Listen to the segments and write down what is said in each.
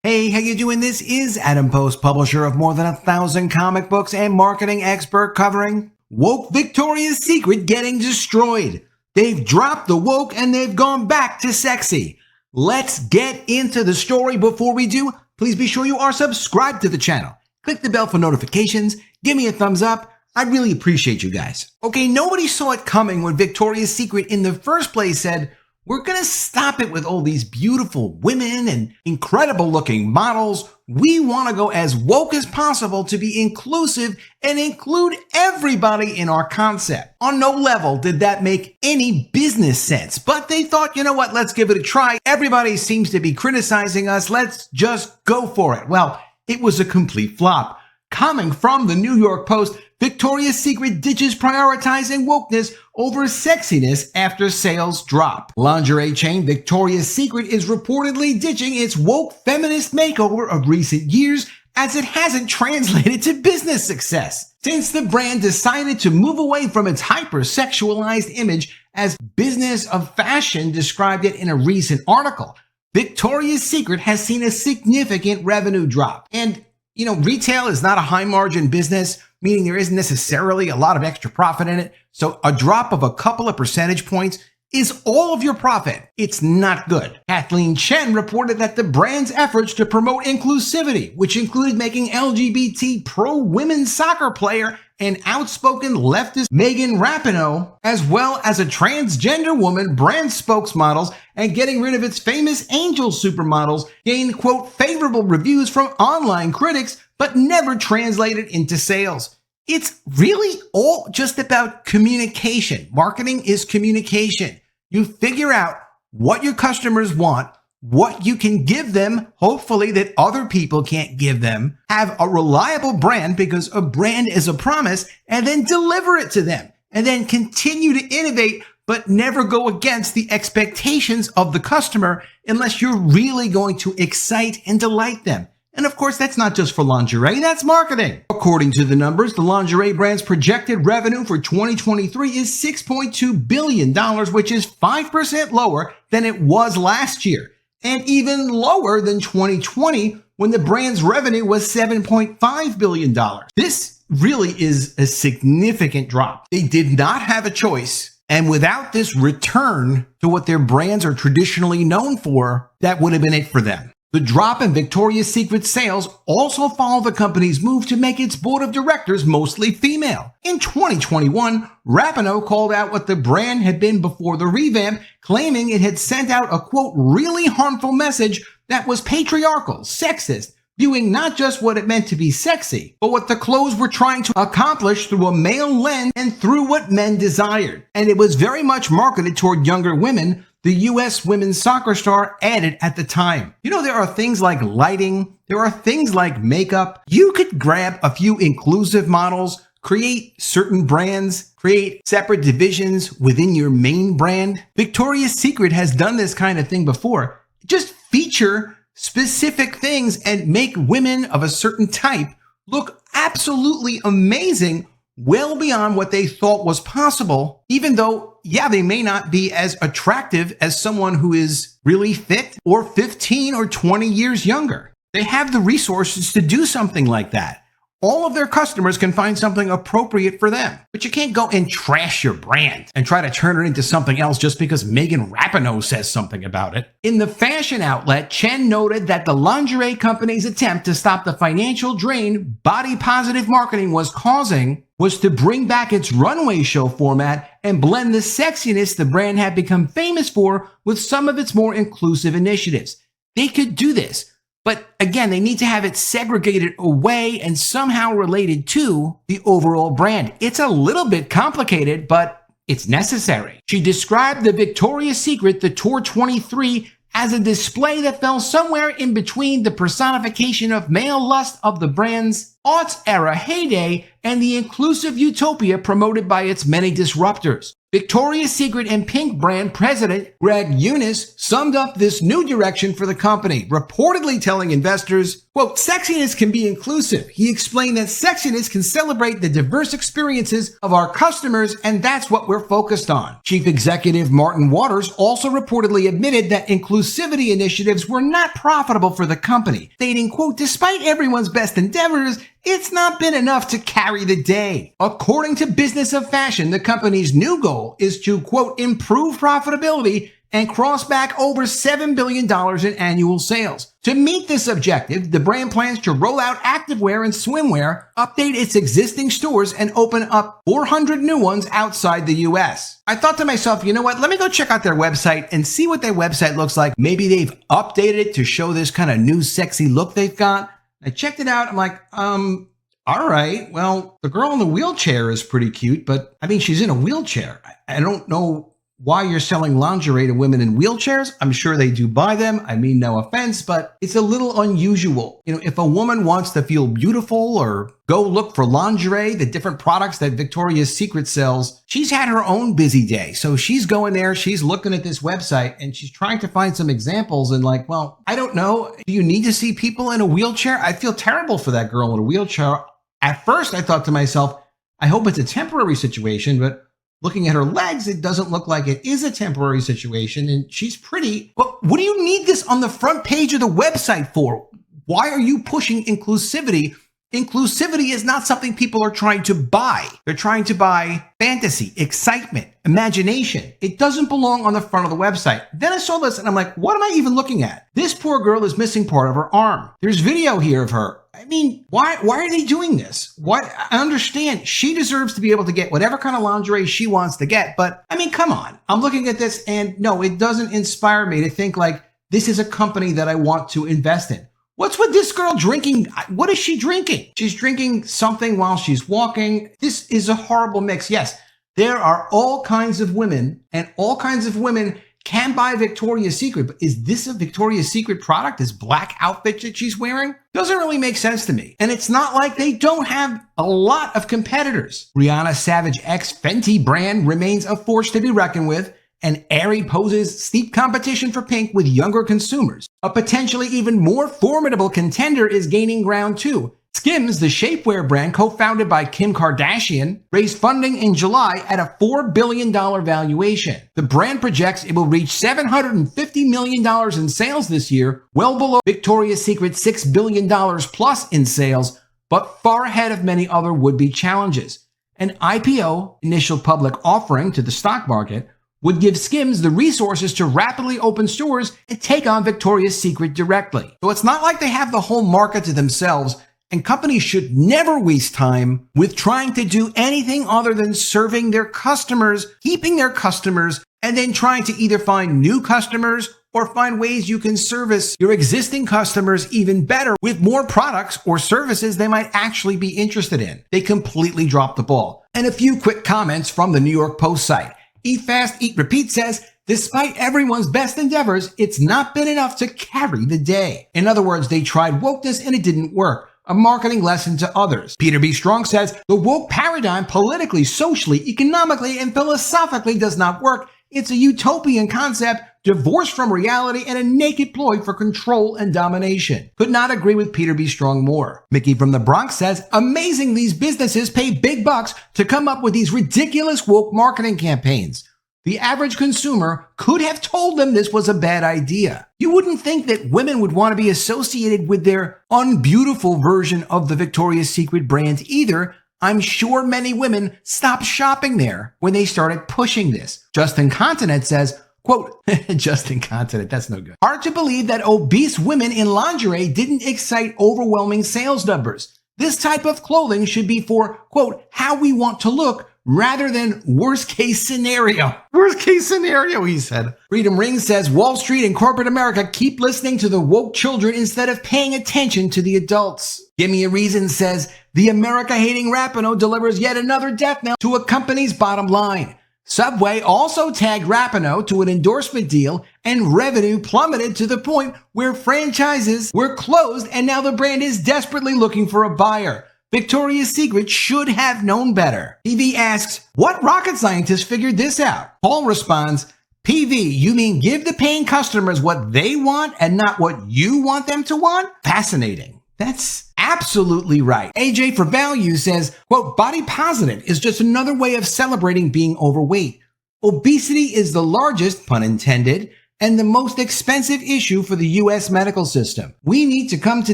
Hey, how you doing? This is Adam Post, publisher of more than 1,000 comic books and marketing expert covering woke Victoria's Secret getting destroyed. They've dropped the woke and they've gone back to sexy. Let's get into the story. Before we do, please be sure you are subscribed to the channel. Click the bell for notifications. Give me a thumbs up. I'd really appreciate you guys. Okay, nobody saw it coming when Victoria's Secret in the first place said, we're going to stop it with all these beautiful women and incredible looking models. We want to go as woke as possible to be inclusive and include everybody in our concept. On no level did that make any business sense, but they thought, you know what, let's give it a try. Everybody seems to be criticizing us. Let's just go for it. Well, it was a complete flop. Coming from the New York Post, Victoria's Secret ditches prioritizing wokeness over sexiness after sales drop. Lingerie chain Victoria's Secret is reportedly ditching its woke feminist makeover of recent years as it hasn't translated to business success. Since the brand decided to move away from its hyper-sexualized image, as Business of Fashion described it in a recent article, Victoria's Secret has seen a significant revenue drop. And retail is not a high margin business, meaning there isn't necessarily a lot of extra profit in it. So a drop of a couple of percentage points is all of your profit. It's not good. Cathleen Chen reported that the brand's efforts to promote inclusivity, which included making LGBT pro-women soccer player and outspoken leftist Megan Rapinoe, as well as a transgender woman brand spokesmodels, and getting rid of its famous angel supermodels, gained, quote, favorable reviews from online critics, but never translated into sales. It's really all just about communication. Marketing is communication. You figure out what your customers want, what you can give them, hopefully that other people can't give them, have a reliable brand because a brand is a promise, and then deliver it to them, and then continue to innovate, but never go against the expectations of the customer unless you're really going to excite and delight them. And of course, that's not just for lingerie, that's marketing. According to the numbers, the lingerie brand's projected revenue for 2023 is $6.2 billion, which is 5% lower than it was last year, and even lower than 2020 when the brand's revenue was $7.5 billion. This really is a significant drop. They did not have a choice. And without this return to what their brands are traditionally known for, that would have been it for them. The drop in Victoria's Secret sales also followed the company's move to make its board of directors mostly female. In 2021, Rapinoe called out what the brand had been before the revamp, claiming it had sent out a, quote, really harmful message that was patriarchal, sexist, viewing not just what it meant to be sexy, but what the clothes were trying to accomplish through a male lens and through what men desired. And it was very much marketed toward younger women, the U.S. women's soccer star added at the time. There are things like lighting, there are things like makeup. You could grab a few inclusive models, create certain brands, create separate divisions within your main brand. Victoria's Secret has done this kind of thing before. Just feature specific things and make women of a certain type look absolutely amazing, well beyond what they thought was possible, even though, they may not be as attractive as someone who is really fit or 15 or 20 years younger. They have the resources to do something like that. All of their customers can find something appropriate for them. But you can't go and trash your brand and try to turn it into something else just because Megan Rapinoe says something about it. In the fashion outlet, Chen noted that the lingerie company's attempt to stop the financial drain body-positive marketing was causing was to bring back its runway show format and blend the sexiness the brand had become famous for with some of its more inclusive initiatives. They could do this. But again, they need to have it segregated away and somehow related to the overall brand. It's a little bit complicated, but it's necessary. She described the Victoria's Secret, the Tour 23, as a display that fell somewhere in between the personification of male lust of the brand's aughts era heyday and the inclusive utopia promoted by its many disruptors. Victoria's Secret and Pink brand president Greg Eunice summed up this new direction for the company, reportedly telling investors, quote, "Sexiness can be inclusive." He explained that sexiness can celebrate the diverse experiences of our customers, and that's what we're focused on. Chief Executive Martin Waters also reportedly admitted that inclusivity initiatives were not profitable for the company, stating, quote, "Despite everyone's best endeavors, it's not been enough to carry the day." According to Business of Fashion, the company's new goal is to, quote, "improve profitability and cross back over $7 billion in annual sales." To meet this objective, the brand plans to roll out activewear and swimwear, update its existing stores, and open up 400 new ones outside the US. I thought to myself, you know what, let me go check out their website and see what their website looks like. Maybe they've updated it to show this kind of new sexy look they've got. I checked it out. I'm like, all right, well, the girl in the wheelchair is pretty cute, but I mean, she's in a wheelchair. I don't know why you're selling lingerie to women in wheelchairs. I'm sure they do buy them. I mean, no offense, but it's a little unusual. You know, if a woman wants to feel beautiful or go look for lingerie, the different products that Victoria's Secret sells, she's had her own busy day. So she's going there, she's looking at this website, and she's trying to find some examples and like, well, I don't know. Do you need to see people in a wheelchair? I feel terrible for that girl in a wheelchair. At first, I thought to myself, I hope it's a temporary situation, but looking at her legs, it doesn't look like it is a temporary situation, and she's pretty. But what do you need this on the front page of the website for? Why are you pushing inclusivity? Inclusivity is not something people are trying to buy. They're trying to buy fantasy, excitement, imagination. It doesn't belong on the front of the website. Then I saw this and I'm like, what am I even looking at? This poor girl is missing part of her arm. There's video here of her. I mean, why are they doing this? Why? I understand she deserves to be able to get whatever kind of lingerie she wants to get, but I mean, come on. I'm looking at this and no, it doesn't inspire me to think like this is a company that I want to invest in. What's with this girl drinking? What is she drinking? She's drinking something while she's walking. This is a horrible mix. Yes, there are all kinds of women, and all kinds of women can buy Victoria's Secret, but is this a Victoria's Secret product? This black outfit that she's wearing? Doesn't really make sense to me. And it's not like they don't have a lot of competitors. Rihanna Savage X Fenty brand remains a force to be reckoned with, and Aerie poses steep competition for Pink with younger consumers. A potentially even more formidable contender is gaining ground too. Skims, the shapewear brand co-founded by Kim Kardashian, raised funding in July at a $4 billion valuation. The brand projects it will reach $750 million in sales this year, well below Victoria's Secret's $6 billion plus in sales, but far ahead of many other would-be challenges. An IPO, initial public offering to the stock market, would give Skims the resources to rapidly open stores and take on Victoria's Secret directly. So it's not like they have the whole market to themselves, and companies should never waste time with trying to do anything other than serving their customers, keeping their customers, and then trying to either find new customers or find ways you can service your existing customers even better with more products or services they might actually be interested in. They completely dropped the ball. And a few quick comments from the New York Post site. Eat Fast, Eat Repeat says, despite everyone's best endeavors, it's not been enough to carry the day. In other words, they tried wokeness and it didn't work. A marketing lesson to others. Peter B. Strong says, the woke paradigm politically, socially, economically, and philosophically does not work. It's a utopian concept, divorced from reality, and a naked ploy for control and domination. Could not agree with Peter B. Strong more. Mickey from the Bronx says, amazing these businesses pay big bucks to come up with these ridiculous woke marketing campaigns. The average consumer could have told them this was a bad idea. You wouldn't think that women would want to be associated with their unbeautiful version of the Victoria's Secret brand either. I'm sure many women stopped shopping there when they started pushing this. Justin Continent says, quote, Justin Continent, that's no good. Hard to believe that obese women in lingerie didn't excite overwhelming sales numbers. This type of clothing should be for, quote, how we want to look rather than worst case scenario. Worst case scenario, he said. Freedom Ring says Wall Street and corporate America keep listening to the woke children instead of paying attention to the adults. Give Me a Reason says the America-hating Rapinoe delivers yet another death knell to a company's bottom line. Subway also tagged Rapinoe to an endorsement deal, and revenue plummeted to the point where franchises were closed, and now the brand is desperately looking for a buyer. Victoria's Secret should have known better. PV asks, what rocket scientist figured this out? Paul responds, PV, you mean give the paying customers what they want and not what you want them to want? Fascinating. That's absolutely right. AJ for Value says, quote, body positive is just another way of celebrating being overweight. Obesity is the largest, pun intended, and the most expensive issue for the U.S. medical system. We need to come to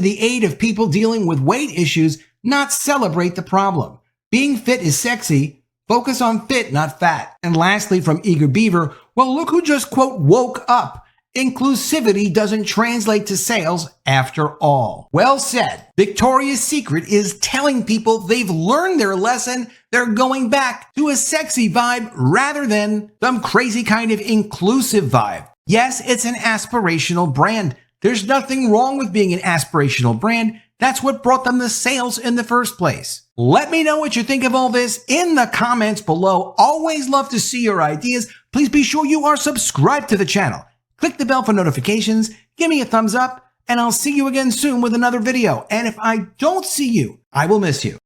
the aid of people dealing with weight issues, not celebrate the problem. Being fit is sexy. Focus on fit, not fat. And lastly, from Eager Beaver, well, look who just, quote, woke up. Inclusivity doesn't translate to sales after all. Well said. Victoria's Secret is telling people they've learned their lesson. They're going back to a sexy vibe rather than some crazy kind of inclusive vibe. Yes, it's an aspirational brand. There's nothing wrong with being an aspirational brand. That's what brought them the sales in the first place. Let me know what you think of all this in the comments below. Always love to see your ideas. Please be sure you are subscribed to the channel. Click the bell for notifications, give me a thumbs up, and I'll see you again soon with another video. And if I don't see you, I will miss you.